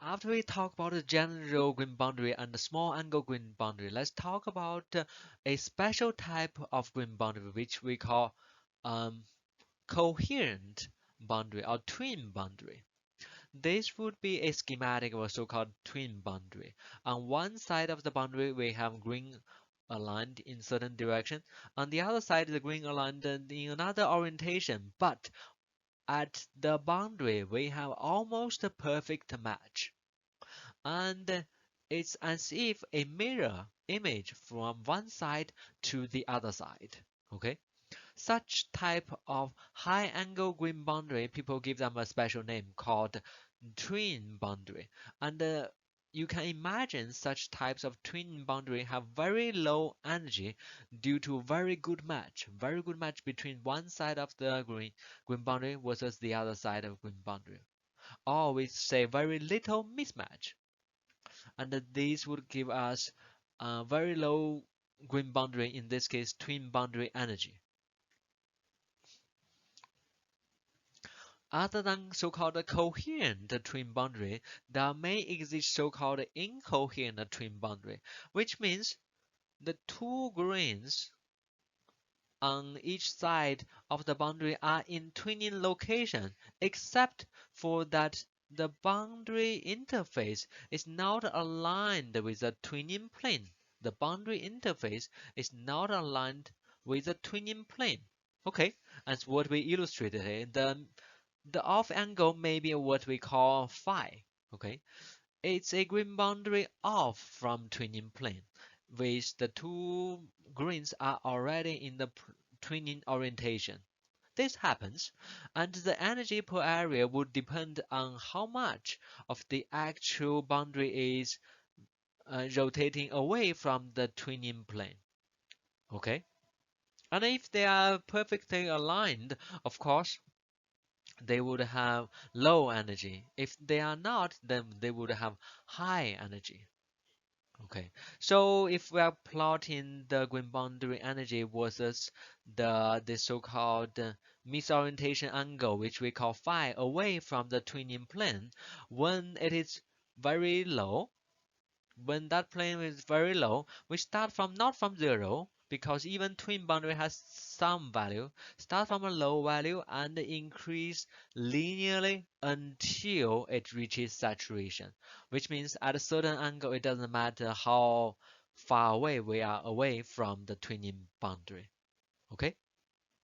After we talk about the general green boundary and the small angle green boundary, let's talk about a special type of green boundary which we call um, coherent boundary or twin boundary. This would be a schematic of a so-called twin boundary. On one side of the boundary, we have green aligned in certain direction. On the other side, the green aligned in another orientation. But at the boundary, we have almost a perfect match. And it's as if a mirror image from one side to the other side. Okay? Such type of high angle green boundary, people give them a special name called twin boundary. And you can imagine such types of twin boundary have very low energy due to very good match between one side of the green boundary versus the other side of green boundary. Or we say very little mismatch. And this would give us a very low green boundary, in this case twin boundary energy. Other than so-called coherent twin boundary, there may exist so-called incoherent twin boundary, which means the two greens on each side of the boundary are in twinning location, except for that the boundary interface is not aligned with the twinning plane. The boundary interface is not aligned with the twinning plane. Okay, as what we illustrated here, the off angle may be what we call phi. Okay, it's a green boundary off from twinning plane, with the two greens are already in the twinning orientation. This happens, and the energy per area would depend on how much of the actual boundary is rotating away from the twinning plane. Okay, and if they are perfectly aligned, of course, they would have low energy. If they are not, then they would have high energy. Okay, so if we are plotting the green boundary energy versus the so-called misorientation angle, which we call phi, away from the twinning plane, when it is very low, when that plane is very low, we start from not from zero, because even twin boundary has some value, start from a low value and increase linearly until it reaches saturation, which means at a certain angle, it doesn't matter how far away we are away from the twinning boundary. Okay?